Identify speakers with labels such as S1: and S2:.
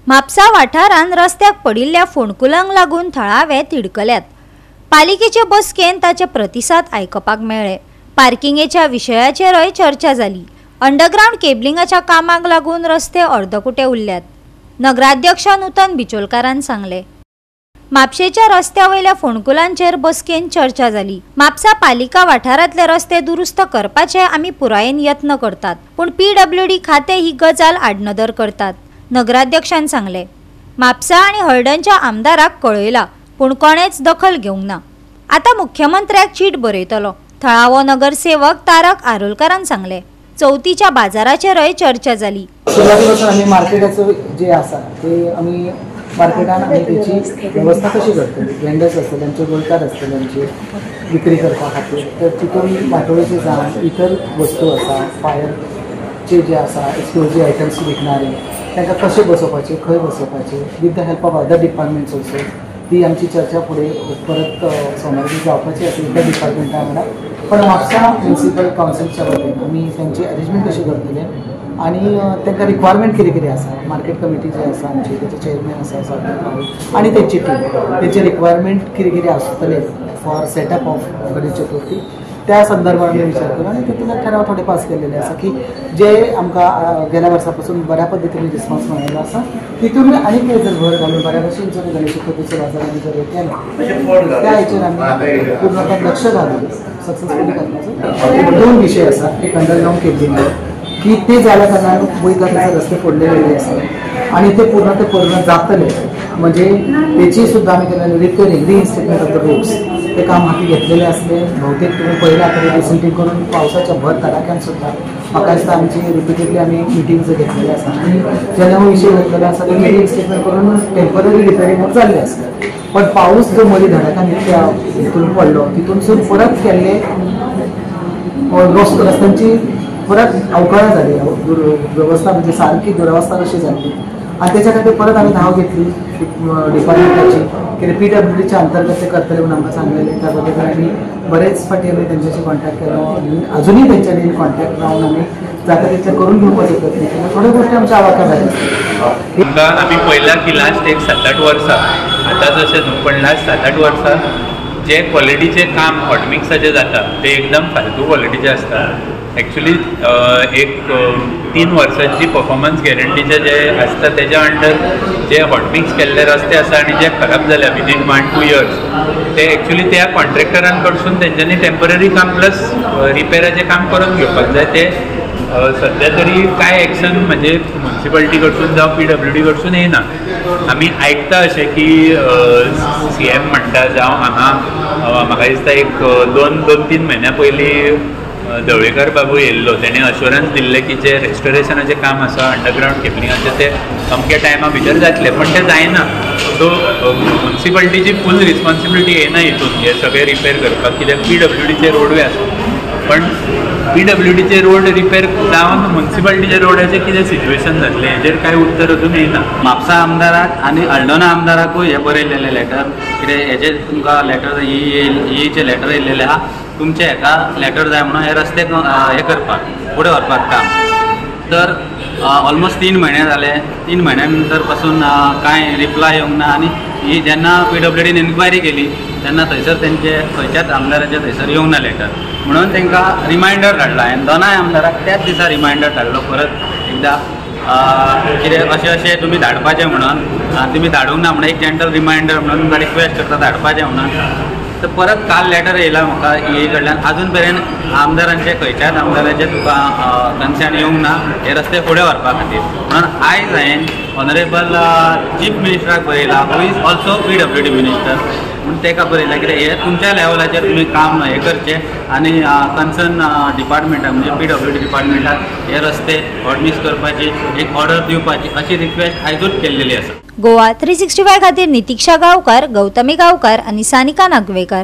S1: म्हापसा वाठारांत रस्त्याक पडिल्ल्या फोंडकुलांक लागून थळावे तिडकल्यात। पालिकेचे बसकेन ताचे प्रतिसाद आयकपाक मेळ्ळे। पार्किंगेच्या विशयाचेरय चर्चा जाली। अंडरग्राउंड केबलिंगाच्या कामाक लागून रस्ते अर्दकुटे उरल्यात। नगराध्यक्ष नूतन बिचोलकारान सांगले। म्हापशेच्या रस्त्यावयल्या फोंडकुलांचेर बसकेन चर्चा जाली। म्हापसा पालिका वाठारांतले रस्ते दुरुस्त करपाचे आमी पुरायेन यत्न करतात, पूण PWD खाते ही गजाल आडनदर करतात, नगराध्यक्षान सांगले। म्हापसा आनी हळडणच्या आमदाराक कळयला, पूण कोणेच दखल घेवंक ना। आता मुख्यमंत्र्याक चीट बरयतलो, थळावो नगरसेवक तारक आरोलकारान सांगले। चवथीच्या बाजाराचेरय चर्चा जाली।
S2: सुरुवातीपासून आम्ही मार्केटाचं जे आसा ते आम्ही मार्केटान आमी त्याची व्यवस्था कशी करतली, वेंडर्स असतले आमचे गोलकार असतले आमचे विक्री करपा खातीर, तर तितून वाटोळेचे जावन इतर वस्तू आसा फायरचे जे आसा एक्सप्लोजीव आयटम्स विकणारे तांकां कशें बसोवपाचे, खंय बसोवपाचे, with the help of other departments also ती आमची चर्चा फुडें परत सोमारी जावपाची आसा त्या डिपार्टमेंटा वांगडा। पण म्हापसा म्युनिसिपल कावन्सिलच्या वतीन आमी तांची अरेंजमेंट कशी करतले आनी तांकां रिक्वायरमेंट कितें कितें आसा, मार्केट कमिटी जे आसा आमची तेचे चेअरमॅन आसा सावंत आनी तेंची टीम तेचे रिक्वायरमेंट कितें कितें आसतले for setup of Ganesh Chaturthi त्या संदर्भात आमी विचार केलो आनी तितून ठराव थोडे पास केलेले आसा की जे आमकां गेल्या वर्सा पासून बऱ्या पद्दतीन रिस्पॉन्स मेळिल्लो आसा तितून आनी कितें जर भर घालून बऱ्या भशेन जर गणेश चतुर्थीचो बाजार आमी जर केलो त्या हेचेर आमी पूर्णतः लक्ष घालून सक्सेसफुली करपाचो। दोन विशय आसा, एक अंडरग्राउंड केबलिंग की ते जाल्या कारणान वयता थंयसर रस्ते फोडलेले आसा आनी ते पूर्ण जातले, म्हणजे तेची सुद्दां आमी केलेले रिपेरिंग रिइन्स्टेटमेंट ऑफ द रोड्स ते काम हाती घेतलेले असले। भौतेक तुम्ही पयल्या आतां रिसेंटली करून पावसाच्या भर तडाख्यान सुद्दां म्हाका दिसता आमची रिपिटेडली आमी मिटींग्स घेतलेले आसा आनी जेन्ना हो विशय घेतलेलो आसा ते रिइन्स्टेटमेंट करून टेम्पररी रिपेरिंग जाल्ले आसले। पण पाऊस जो मदीं धडाक्यान त्या हितून पडलो तितूनसून परत केल्ले रस्त्यांची परत अवकळा जाली, व्यवस्था म्हणजे सारकी दुरवस्था कशी जाली आणि त्याच्या खातीर परत आमी धांव घेतली डिपार्टमेंटाची कितें PWDच्या अंतर्गत ते करतले म्हणून आमकां सांगलेले। त्या बद्दल आमी बरेच फाटी आमी तेंच्याशी कॉन्टॅक्ट केलो, अजुनूय तेंच्यांनी कॉन्टॅक्ट रावन आमी जाता तितलें करून घेवपाचो यत्न केलो। थोड्यो गोश्टी आमच्या आवाक्या जाल्यो।
S3: आमी पळयलां की लास्ट एक 7-8 वर्सां, आतां जशें न्हू पण लास्ट 7-8 वर्सां जे क्वॉलिटीचे काम हॉटमिक्साचे जाता ते एकदम फालतू क्वॉलिटीचे आसता। एक्चुअली एक 3 वर्सांची परफॉर्मन्स गॅरंटीचे जे आसता तेज्या अंडर जे हॉटमिक्स केल्ले रस्ते आसा आनी जे खराब जाल्या विदीन 1-2 इयर्स ते एक्चुअली त्या कॉन्ट्रॅक्टरान कडसून तेंच्यांनी टेम्पररी काम प्लस रिपेराचें काम करून घेवपाक जाय। ते सध्या तरी काय एक्शन म्हणजे म्युनिसिपालिटी कडसून जावं PWD कडसून येयना। आमी आयकता अशें की CM म्हणटा जावं हांगा म्हाका दिसता एक 2-3 म्हयन्या पयलीं धवळेकर बाबू येयल्लो, तेणें अश्युरन्स दिल्लें की जे रेस्टोरेशनाचें काम आसा अंडरग्राउंड केबलिंगाचें ते अमक्या टायमा भितर जातलें, पण तें जायना। सो म्युनिसिपालिटीची फूल रिस्पॉन्सिबिलिटी येना हितून हे सगळे रिपेर करपाक, कित्याक PWDचे रोडवे आसा। पण PWDचे रोड रिपेर जावन म्युनिसिपालिटीच्या रोडाचें कितें सिच्युएशन जातलें हेजेर कांय उत्तर अजून येयना।
S4: म्हापसा आमदाराक आनी हळडणा आमदाराकूय हे बरयलेलें लेटर, कितें हेजेर तुमकां लेटर ईचे लेटर येयलेलें आहा, तुमचे हेका लेटर जाय म्हणून हे रस्ते हे करपाक फुडें व्हरपाक काम। तर ऑलमोस्ट 3 म्हयने जाले, 3 म्हयन्या नंतर पासून कांय रिप्लाय येवंक ना आनी ही जेन्ना PWDन इन्क्वायरी केली तेन्ना थंयसर तेंचे खंयच्याच आमदाराचे थंयसर येवंक ना लेटर, म्हणून तांकां रिमायंडर धाडला। हांवें दोनाय आमदाराक त्याच दिसा रिमायंडर धाडलो परत एकदा कितें अशें तुमी धाडपाचें म्हणून, तुमी धाडूंक ना म्हणून एक जेंटल रिमायंडर म्हणून तुमकां रिक्वेस्ट करता धाडपाचें म्हणून। तर परत काल लेटर येयला म्हाका हे कडल्यान, अजून पर्यंत आमदारांचे खंयच्याच आमदाराचे तुका कन्सर्न येवंक ना हे रस्ते फुडें व्हरपा खातीर। म्हणून आयज हांवें ऑनरेबल चीफ मिनिस्टराक बरयला, who is also PWD minister, म्हणून ताका बरयलां कितें हे तुमच्या लेवलाचेर तुमी काम हे करचें आनी कन्सर्न डिपार्टमेंटाक म्हणजे PWD डिपार्टमेंटाक हे रस्ते हॉटमिक्स करपाची एक ऑर्डर दिवपाची अशी रिक्वेस्ट आयजूच केल्लेली आसा।
S1: गोवा 365 खातीर नितीक्षा गांवकार, गौतमी गांवकार आनी सानिका नागवेकर।